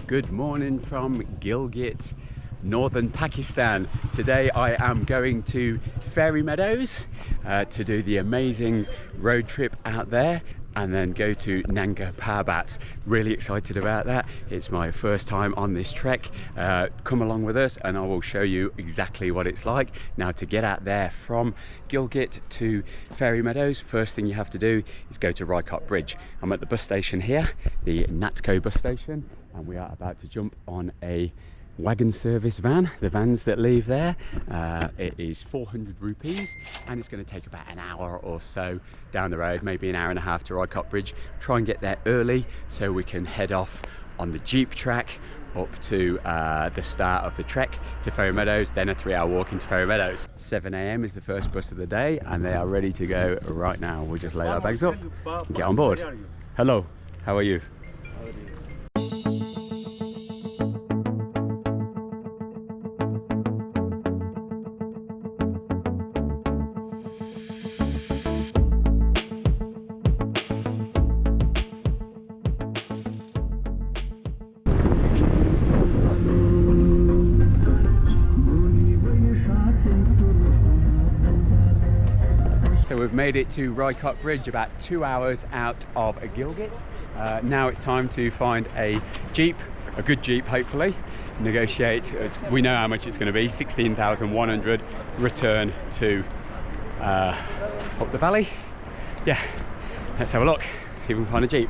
Good morning from Gilgit, northern Pakistan. Today I am going to Fairy Meadows to do the amazing road trip out there and then go to Nanga Parbat. Really excited about that. It's my first time on this trek. Come along with us and I will show you exactly what it's like. Now, to get out there from Gilgit to Fairy Meadows, first thing you have to do is go to Rampant Bridge. I'm at the bus station here, the Natco bus station, and we are about to jump on a wagon service van, the vans that leave there. It is 400 rupees and it's going to take about an hour or so down the road, maybe an hour and a half to Rampant Bridge. Try and get there early so we can head off on the jeep track up to the start of the trek to Fairy Meadows, then a 3-hour walk into Fairy Meadows. 7 AM is the first bus of the day and they are ready to go right now. We'll just lay our bags up and get on board. Hello, how are you? So we've made it to Rampant Bridge, about 2 hours out of Gilgit. Now it's time to find a jeep, a good jeep hopefully, negotiate, we know how much it's going to be, 16,100, return to up the valley. Yeah, let's have a look, see if we can find a jeep.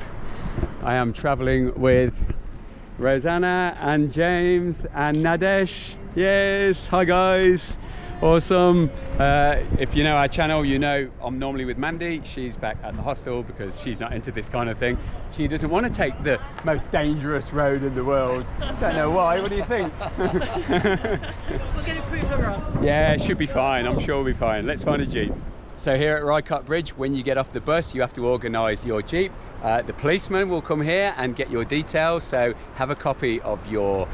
I am travelling with Rosanna and James and Nadesh. Yes, hi guys. Awesome. If you know our channel, you know I'm normally with Mandy. She's back at the hostel because she's not into this kind of thing. She doesn't want to take the most dangerous road in the world. Don't know why. What do you think? We're going to prove her wrong. Yeah, it should be fine. I'm sure we'll be fine. Let's find a jeep. So here at Rampant Bridge, when you get off the bus, you have to organise your jeep. The policeman will come here and get your details. So have a copy of your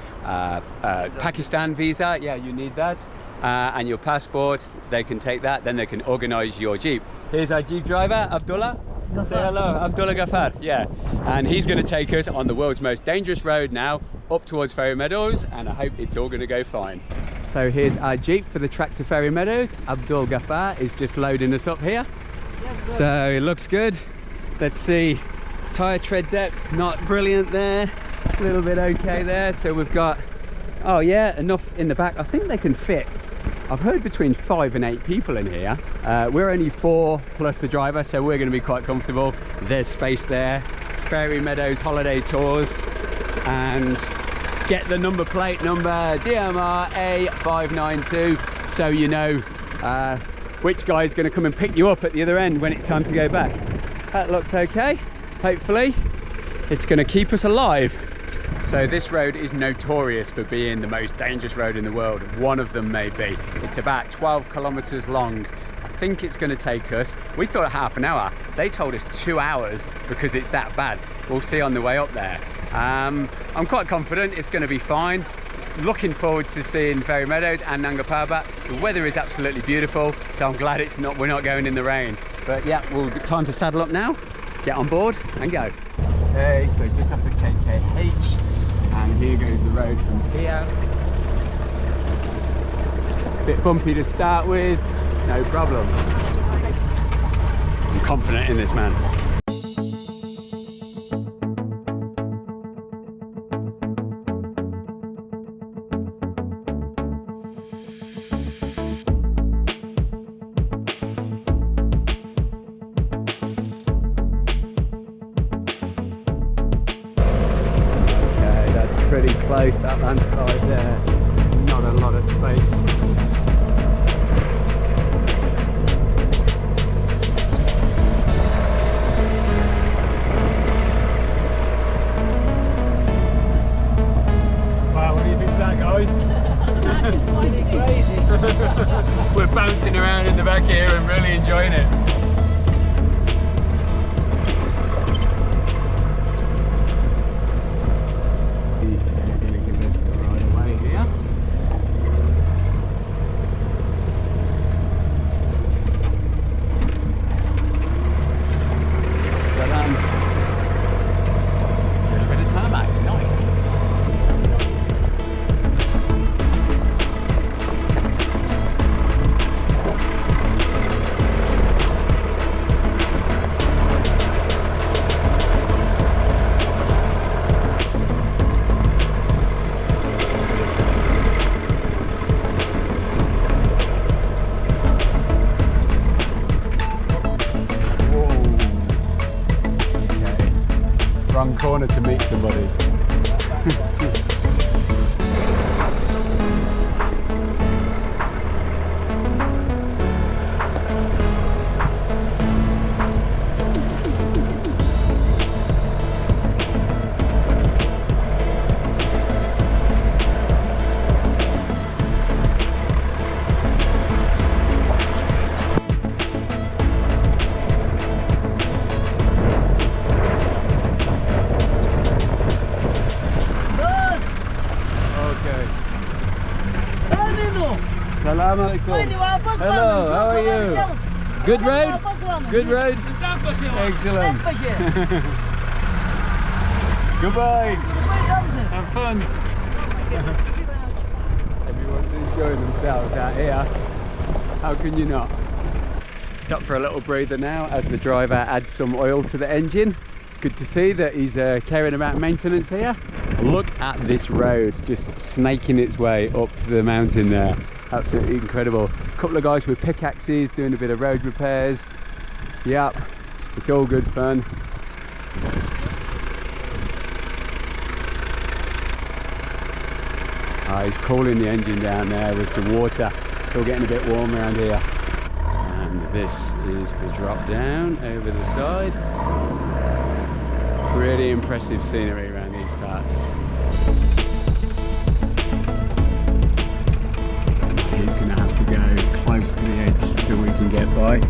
Pakistan visa. Yeah, you need that. And your passport, they can take that, then they can organise your jeep. Here's our jeep driver, Abdullah. Ghaffar. Say hello, Abdullah Ghaffar, yeah. And he's going to take us on the world's most dangerous road now, up towards Fairy Meadows, and I hope it's all going to go fine. So here's our jeep for the track to Fairy Meadows. Abdul Ghaffar is just loading us up here. Yes, so it looks good. Let's see, tyre tread depth, not brilliant there. A little bit okay there. So we've got, oh yeah, enough in the back. I think they can fit, I've heard, between 5 and 8 people in here. We're only 4 plus the driver, so we're going to be quite comfortable. There's space there. Fairy Meadows Holiday Tours, and get the number plate number DMR A592 so you know which guy is going to come and pick you up at the other end when it's time to go back. That looks okay. Hopefully it's going to keep us alive. So this road is notorious for being the most dangerous road in the world. One of them may be. It's about 12 kilometers long. I think it's going to take us, we thought half an hour. They told us 2 hours because it's that bad. We'll see on the way up there. I'm quite confident it's going to be fine. Looking forward to seeing Fairy Meadows and Nanga Parbat. The weather is absolutely beautiful, so I'm glad we're not going in the rain. But yeah, time to saddle up now, get on board and go. Okay, so just after KKH. And here goes the road from here. Bit bumpy to start with, no problem. I'm confident in this man. Pretty close, that landslide there, not a lot of space. Wow, what do you think of that, guys? That's quite crazy. We're bouncing around in the back here and really enjoying it. corner to meet somebody. Hello, how are you? Good road? Good road? Excellent. Goodbye. Have fun. Everyone's enjoying themselves out here. How can you not? Stop for a little breather now as the driver adds some oil to the engine. Good to see that he's caring about maintenance here. Look at this road just snaking its way up the mountain there. Absolutely incredible. A couple of guys with pickaxes doing a bit of road repairs. Yep, it's all good fun. He's cooling the engine down there with some water. Still getting a bit warm around here. And this is the drop down over the side. Pretty impressive scenery around these parts. He's going to have to go close to the edge so we can get by.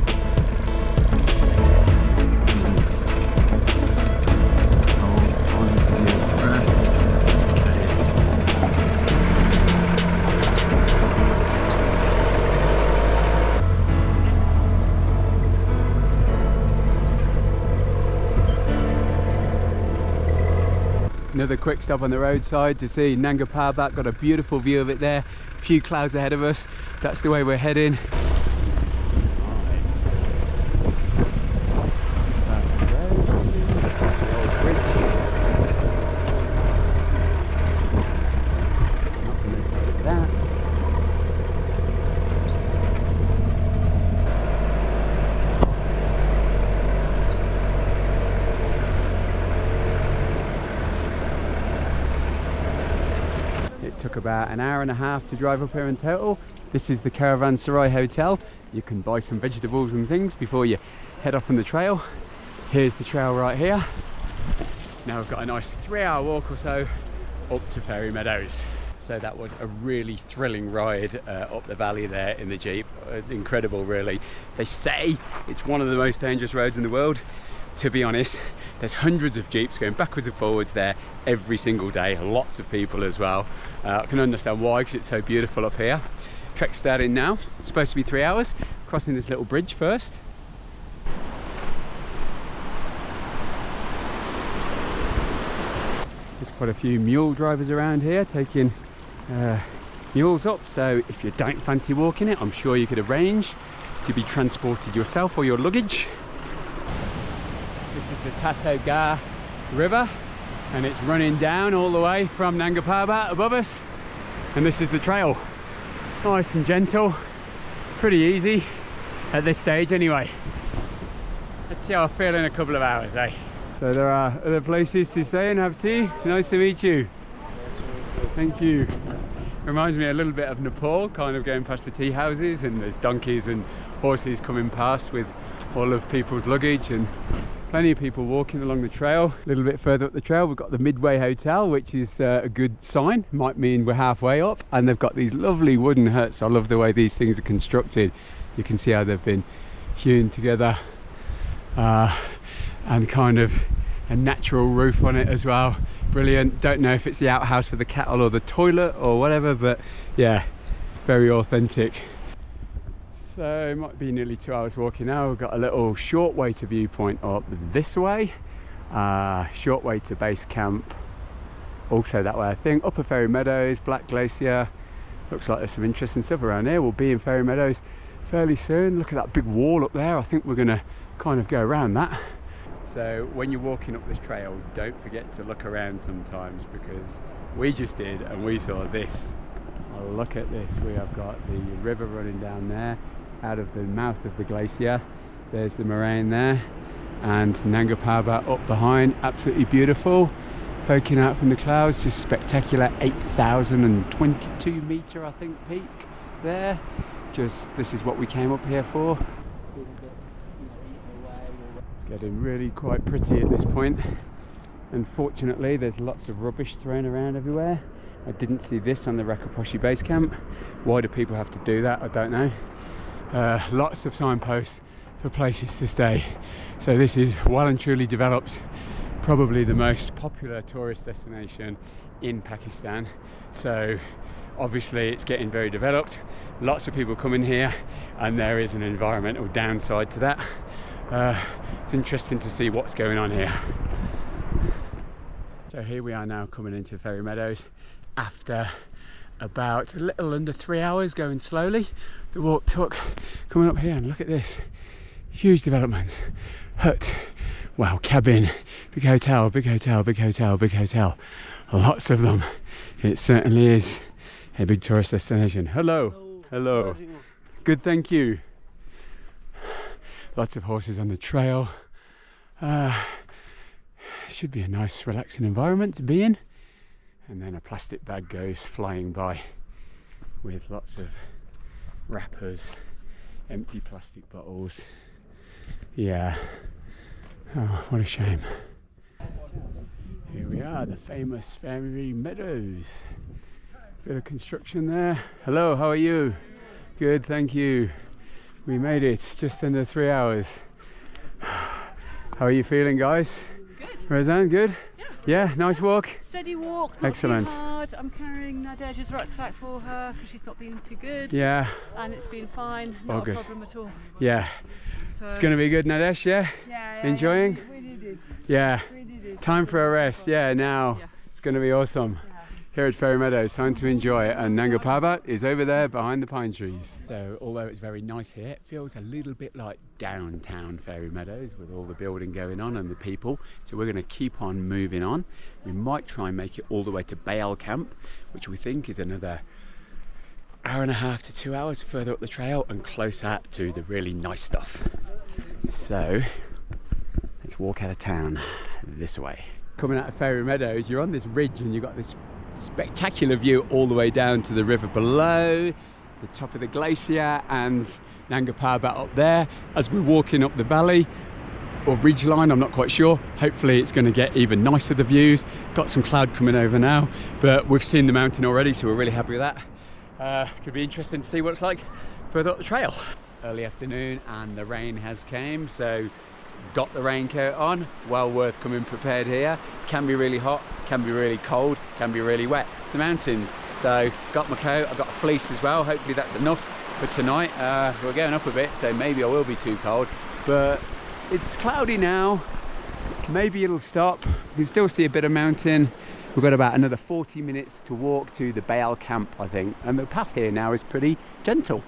Another quick stop on the roadside to see Nanga Parbat. Got a beautiful view of it there. A few clouds ahead of us. That's the way we're heading. Took about an hour and a half to drive up here in total. This is the Caravanserai Hotel. You can buy some vegetables and things before you head off on the trail. Here's the trail right here. Now we've got a nice 3-hour walk or so up to Fairy Meadows. So that was a really thrilling ride up the valley there in the Jeep. Incredible really. They say it's one of the most dangerous roads in the world. To be honest, there's hundreds of Jeeps going backwards and forwards there every single day, lots of people as well. I can understand why, because it's so beautiful up here. Trek starting now. It's supposed to be 3 hours. Crossing this little bridge first. There's quite a few mule drivers around here taking mules up, so if you don't fancy walking it, I'm sure you could arrange to be transported yourself or your luggage. This is the Tatogar River, and it's running down all the way from Nanga Parbat above us, and this is the trail. Nice and gentle, pretty easy at this stage anyway. Let's see how I feel in a couple of hours, eh? So there are other places to stay and have tea. Nice to meet you. Thank you. Reminds me a little bit of Nepal, kind of going past the tea houses, and there's donkeys and horses coming past with all of people's luggage, and plenty of people walking along the trail. A little bit further up the trail we've got the Midway Hotel, which is a good sign. Might mean we're halfway up, and they've got these lovely wooden huts. I love the way these things are constructed. You can see how they've been hewn together and kind of a natural roof on it as well. Brilliant. Don't know if it's the outhouse for the cattle or the toilet or whatever, but yeah, very authentic. So it might be nearly 2 hours walking now. We've got a little short way to viewpoint up this way, short way to base camp also that way I think. Upper Fairy Meadows, Black Glacier. Looks like there's some interesting stuff around here. We'll be in Fairy Meadows fairly soon. Look at that big wall up there. I think we're gonna kind of go around that. So when you're walking up this trail, don't forget to look around sometimes, because we just did and we saw this. Oh, look at this. We have got the river running down there out of the mouth of the glacier. There's the moraine there, and Nanga Parbat up behind, absolutely beautiful, poking out from the clouds, just spectacular. 8,022 metre I think peak there. Just, this is what we came up here for. It's getting really quite pretty at this point. Unfortunately, there's lots of rubbish thrown around everywhere. I didn't see this on the Karakoram base camp. Why do people have to do that? I don't know. Lots of signposts for places to stay. So this is well and truly developed, probably the most popular tourist destination in Pakistan. So obviously it's getting very developed. Lots of people come in here, and there is an environmental downside to that. It's interesting to see what's going on here. So here we are now coming into Fairy Meadows after about a little under 3 hours going slowly. The walk took coming up here, and look at this huge development. Hut, wow, cabin, big hotel, big hotel, big hotel, big hotel. Lots of them. It certainly is a big tourist destination. Hello. Hello. Good, thank you. Lots of horses on the trail. Should be a nice relaxing environment to be in. And then a plastic bag goes flying by with lots of wrappers, empty plastic bottles. Yeah, oh, what a shame. Here we are, the famous Fairy Meadows. Bit of construction there. Hello, how are you? Good, thank you. We made it just under 3 hours. How are you feeling, guys? Good. Roseanne, good? Yeah. Yeah, nice walk? Steady walk, not Excellent. too hard. I'm carrying Nadej's rucksack for her because she's not been too good. Yeah. And it's been fine, Oh, not good. a problem at all. Yeah. So, It's going to be good, Nadesh, yeah? yeah, Enjoying? We did it. Yeah. We did it. Time for a rest, yeah, now. Yeah. It's going to be awesome. Yeah. Here at Fairy Meadows, time to enjoy it, and Nanga Parbat is over there behind the pine trees. So although it's very nice here, it feels a little bit like downtown Fairy Meadows with all the building going on and the people. So we're going to keep on moving on. We might try and make it all the way to Beyal Camp, which we think is another hour and a half to 2 hours further up the trail and closer to the really nice stuff. So let's walk out of town this way. Coming out of Fairy Meadows, you're on this ridge and you've got this spectacular view all the way down to the river below, the top of the glacier, and Nanga Parbat up there. As we're walking up the valley or ridge line, I'm not quite sure. Hopefully it's going to get even nicer, the views. Got some cloud coming over now, but we've seen the mountain already, so we're really happy with that. Could be interesting to see what it's like further up the trail. Early afternoon and the rain has came, so got the raincoat on. Well worth coming prepared here. Can be really hot, can be really cold, can be really wet. The mountains. So got my coat, I've got a fleece as well. Hopefully that's enough for tonight. We're going up a bit, so maybe I will be too cold, but it's cloudy now. Maybe it'll stop. You can still see a bit of mountain. We've got about another 40 minutes to walk to the Beyal Camp, I think, and the path here now is pretty gentle.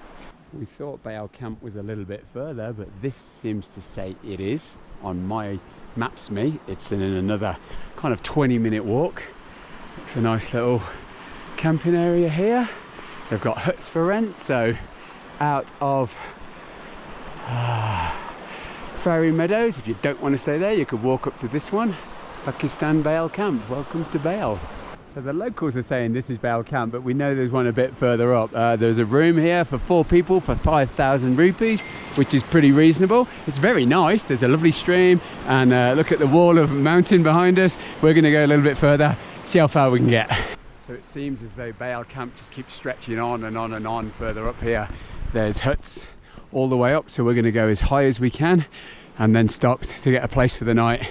We thought Beyal Camp was a little bit further, but this seems to say it is. On my maps me, it's in another kind of 20-minute walk. It's a nice little camping area here. They've got huts for rent, so out of Fairy Meadows, if you don't want to stay there, you could walk up to this one, Pakistan Beyal Camp. Welcome to Beyal. So the locals are saying this is Beyal Camp, but we know there's one a bit further up. There's a room here for 4 people for 5,000 rupees, which is pretty reasonable. It's very nice. There's a lovely stream, and look at the wall of mountain behind us. We're going to go a little bit further, see how far we can get. So it seems as though Beyal Camp just keeps stretching on and on and on further up here. There's huts all the way up, so we're going to go as high as we can and then stop to get a place for the night,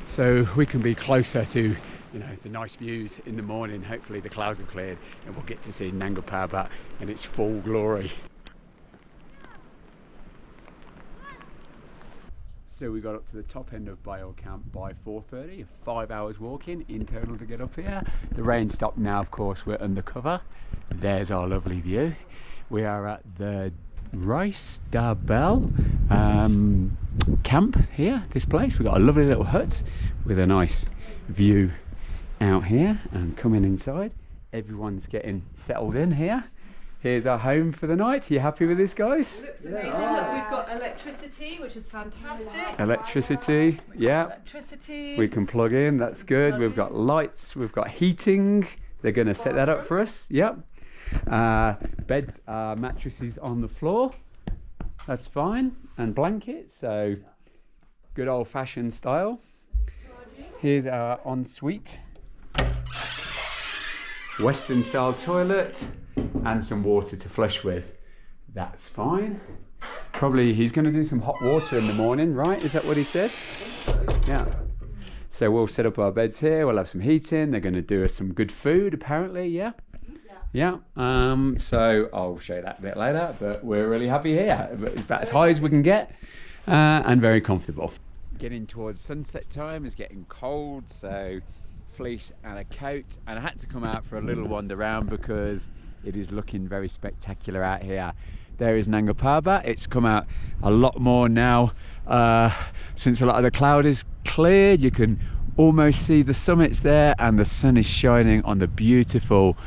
so we can be closer to, you know, the nice views in the morning. Hopefully the clouds have cleared and we'll get to see Nanga Parbat in its full glory. So we got up to the top end of Beyal Camp by 4:30, 5 hours walking in total to get up here. The rain stopped now, of course, we're under cover. There's our lovely view. We are at the Rice Darbel camp here, this place. We've got a lovely little hut with a nice view out here, and coming inside, everyone's getting settled in here. Here's our home for the night. Are you happy with this, guys? Looks amazing. Look, we've got electricity, which is fantastic. Electricity, yeah. Electricity. We can plug in, that's good. We've got lights, we've got heating. They're going to set that up for us, yep. Beds, mattresses on the floor. That's fine. And blankets, so good old-fashioned style. Here's our ensuite. Western style toilet and some water to flush with. That's fine. Probably he's going to do some hot water in the morning, right? Is that what he said? Yeah. So we'll set up our beds here. We'll have some heating. They're going to do us some good food, apparently. Yeah. Yeah. So I'll show you that a bit later. But we're really happy here. It's about as high as we can get, and very comfortable. Getting towards sunset time is getting cold, so fleece and a coat, and I had to come out for a little wander around because it is looking very spectacular out here. There is Nanga Parbat. It's come out a lot more now since a lot of the cloud is cleared. You can almost see the summits there, and the sun is shining on the beautiful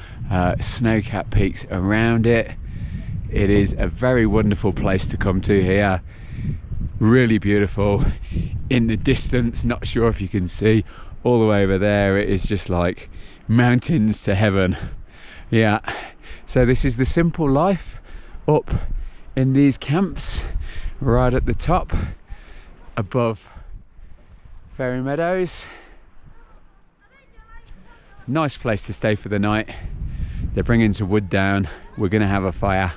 snow-capped peaks around it. It is a very wonderful place to come to here. Really beautiful. In the distance, not sure if you can see, all the way over there, it is just like mountains to heaven. Yeah, so this is the simple life up in these camps right at the top above Fairy Meadows. Nice place to stay for the night. They're bringing some wood down. We're going to have a fire,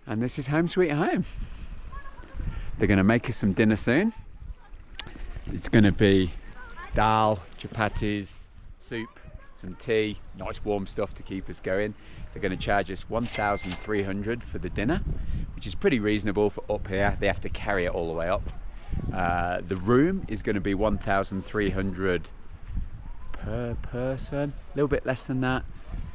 and this is home sweet home. They're going to make us some dinner soon. It's going to be dal, chapatis, soup, some tea, nice warm stuff to keep us going. They're going to charge us 1,300 for the dinner, which is pretty reasonable for up here. They have to carry it all the way up. The room is going to be 1,300 per person, a little bit less than that.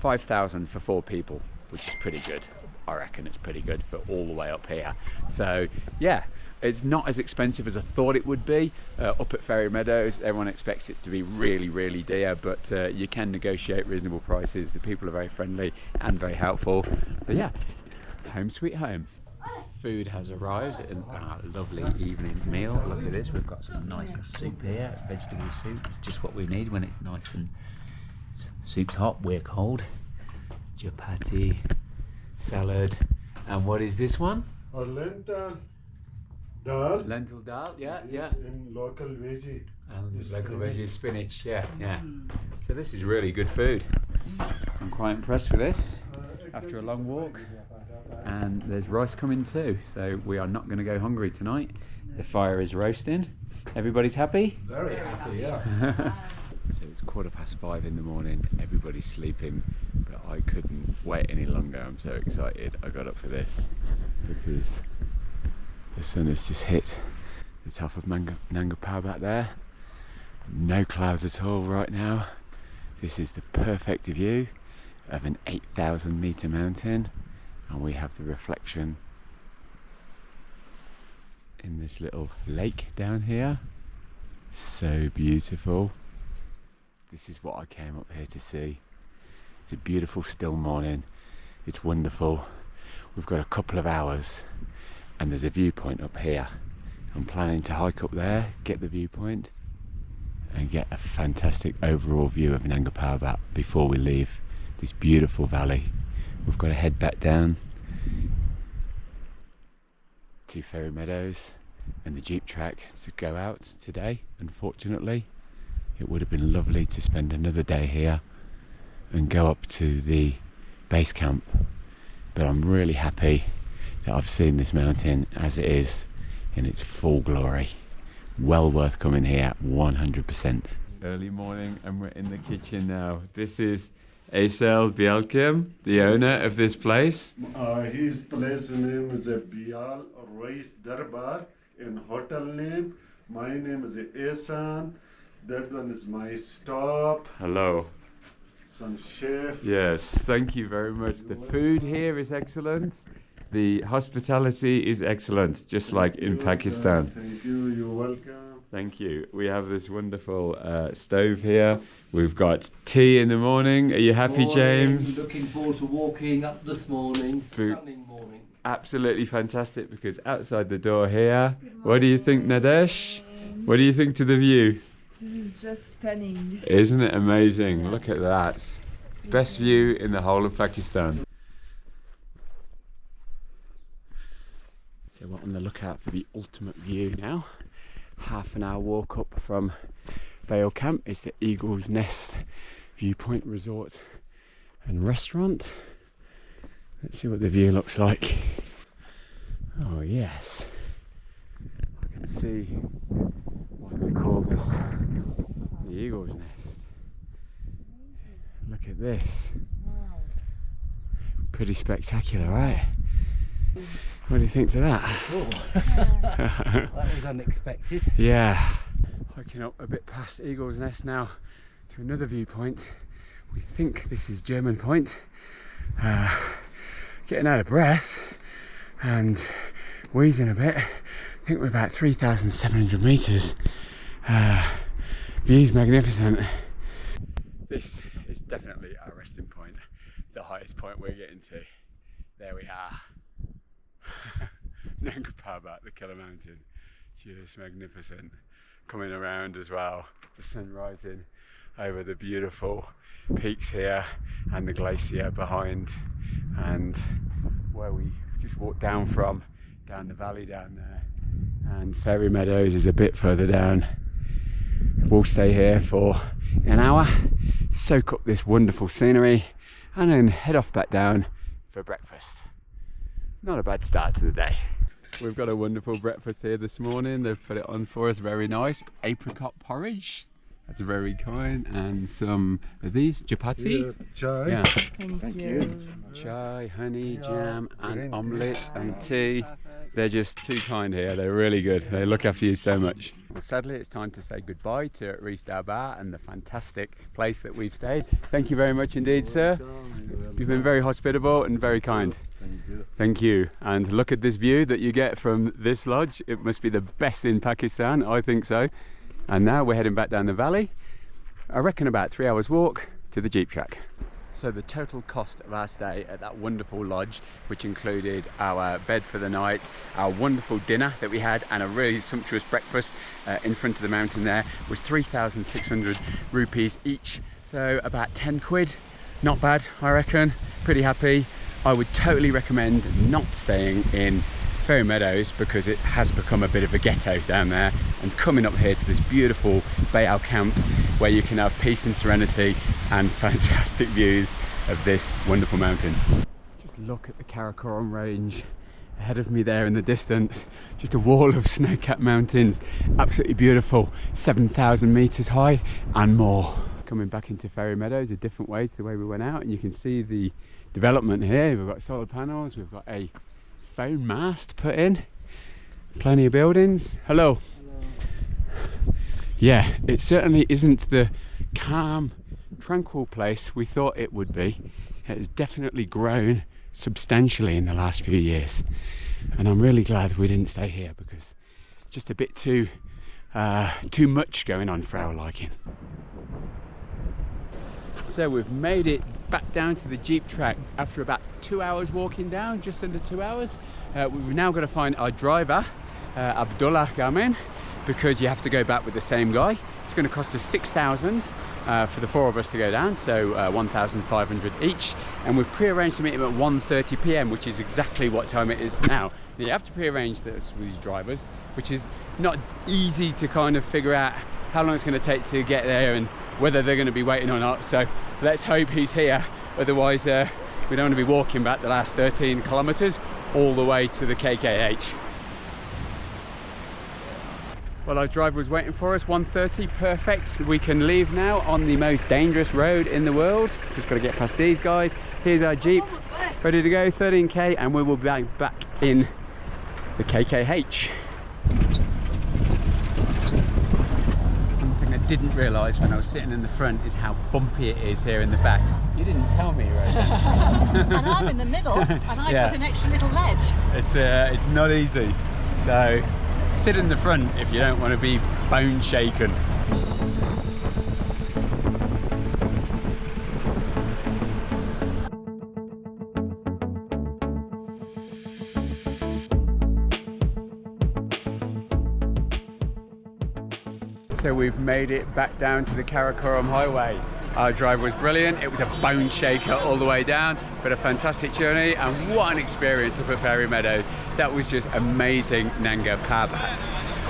5,000 for 4 people, which is pretty good. I reckon it's pretty good for all the way up here. So yeah, it's not as expensive as I thought it would be. Up at Fairy Meadows, everyone expects it to be really, really dear, but you can negotiate reasonable prices. The people are very friendly and very helpful. So yeah, home sweet home. Food has arrived in our lovely evening meal. Look at this, we've got some nice soup here, vegetable soup, just what we need when it's nice and soup's hot, we're cold. Chapati, salad, and what is this one? A lentil dal. Lentil dal, yeah, yeah. In local veggie. And local veggie spinach, yeah, yeah. So this is really good food. I'm quite impressed with this after a long walk. And there's rice coming too, so we are not going to go hungry tonight. The fire is roasting. Everybody's happy? Very happy, yeah. So it's 5:15 in the morning, everybody's sleeping, but I couldn't wait any longer. I'm so excited. I got up for this because the sun has just hit the top of Nanga Parbat there. No clouds at all right now. This is the perfect view of an 8,000 meter mountain, and we have the reflection in this little lake down here. So beautiful. This is what I came up here to see. It's a beautiful still morning. It's wonderful. We've got a couple of hours and there's a viewpoint up here. I'm planning to hike up there, get the viewpoint and get a fantastic overall view of Nanga Parbat before we leave this beautiful valley. We've got to head back down to Fairy Meadows and the jeep track to go out today, unfortunately. It would have been lovely to spend another day here and go up to the base camp, but I'm really happy that I've seen this mountain as it is in its full glory. Well worth coming here, 100%. Early morning and we're in the kitchen now. This is Beyal Camp, the owner of this place. His place name is Beyal Darbar, in hotel name. My name is Asan. That one is my stop. Hello. Some chef. Yes, thank you very much. The food here is excellent. The hospitality is excellent, just like in Pakistan. Thank you. You're welcome. Thank you. We have this wonderful stove here. We've got tea in the morning. Are you happy, James? Looking forward to walking up this morning. Food. Stunning morning. Absolutely fantastic, because outside the door here, what do you think, Nadesh? What do you think to the view? This is just stunning. Isn't it amazing? Look at that. Best view in the whole of Pakistan. So we're on the lookout for the ultimate view now. Half an hour walk up from Beyal Camp is the Eagle's Nest Viewpoint Resort and Restaurant. Let's see what the view looks like. Oh yes, I can see why they call this the Eagle's Nest. Look at this. Pretty spectacular, right? What do you think to that? Oh. That was unexpected. Yeah. Hiking up a bit past Eagle's Nest now to another viewpoint. We think this is German Point. Getting out of breath and wheezing a bit. I think we're about 3,700 meters. View's magnificent. This is definitely our resting point, the highest point we're getting to. There we are. Nanga Parbat, the Killer Mountain. Just magnificent. Coming around as well, the sun rising over the beautiful peaks here and the glacier behind, and where we just walked down from, down the valley down there, and Fairy Meadows is a bit further down. We'll stay here for an hour, soak up this wonderful scenery, and then head off back down for breakfast. Not a bad start to the day. We've got a wonderful breakfast here this morning. They've put it on for us, very nice. Apricot porridge, that's very kind, and some of these, chapati. Chai. Yeah. Thank you. Chai, honey, jam, and omelette and tea. They're just too kind here. They're really good. They look after you so much. Well, sadly, it's time to say goodbye to Rees Darbar and the fantastic place that we've stayed. Thank you very much indeed, sir. You've been very hospitable and very kind. Thank you. Thank you. And look at this view that you get from this lodge. It must be the best in Pakistan, I think so. And now we're heading back down the valley. I reckon about 3 hours walk to the jeep track. So the total cost of our stay at that wonderful lodge, which included our bed for the night, our wonderful dinner that we had, and a really sumptuous breakfast in front of the mountain there, was 3,600 rupees each. So about 10 quid. Not bad, I reckon. Pretty happy. I would totally recommend not staying in Fairy Meadows because it has become a bit of a ghetto down there, and coming up here to this beautiful Beyal Camp where you can have peace and serenity and fantastic views of this wonderful mountain. Just look at the Karakoram range ahead of me there in the distance. Just a wall of snow-capped mountains, absolutely beautiful, 7,000 meters high and more. Coming back into Fairy Meadows a different way to the way we went out, and you can see the development here. We've got solar panels, we've got a phone mast put in, plenty of buildings. Hello. Hello. Yeah, it certainly isn't the calm, tranquil place we thought it would be. It has definitely grown substantially in the last few years, and I'm really glad we didn't stay here because it's just a bit too much going on for our liking. So we've made it back down to the jeep track after about 2 hours walking down, just under 2 hours. We've now got to find our driver, Abdullah Gamin, because you have to go back with the same guy. It's going to cost us 6,000 for the four of us to go down, so 1,500 each. And we've pre-arranged to meet him at 1:30 p.m, which is exactly what time it is now. Now you have to pre-arrange this with these drivers, which is not easy to kind of figure out how long it's going to take to get there and whether they're going to be waiting or not. So let's hope he's here, otherwise we don't want to be walking back the last 13 kilometers all the way to the KKH. Well, our driver was waiting for us, 1:30, perfect. We can leave now on the most dangerous road in the world. Just got to get past these guys. Here's our jeep, ready to go, 13k, and we will be back in the KKH. didn't realise when I was sitting in the front is how bumpy it is here in the back. You didn't tell me, right? And I'm in the middle, and I've Yeah. got an extra little ledge. It's not easy. So sit in the front if you don't want to be bone shaken. So we've made it back down to the Karakoram Highway. Our drive was brilliant. It was a bone shaker all the way down, but a fantastic journey, and what an experience up at Fairy Meadows. That was just amazing, Nanga Parbat.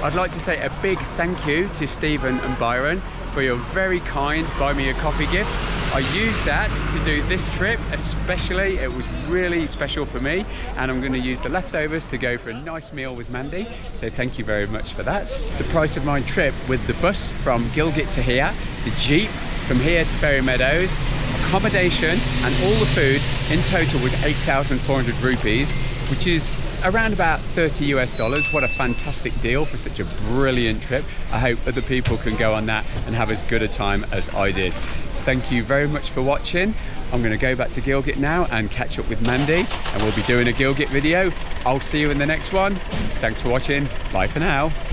I'd like to say a big thank you to Stephen and Byron for your very kind buy me a coffee gift. I used that to do this trip especially. It was really special for me, and I'm going to use the leftovers to go for a nice meal with Mandy, so thank you very much for that. The price of my trip with the bus from Gilgit to here, the Jeep from here to Fairy Meadows, accommodation and all the food in total was 8,400 rupees, which is around about $30 US. What a fantastic deal for such a brilliant trip. I hope other people can go on that and have as good a time as I did. Thank you very much for watching. I'm going to go back to Gilgit now and catch up with Mandy, and we'll be doing a Gilgit video. I'll see you in the next one. Thanks for watching. Bye for now.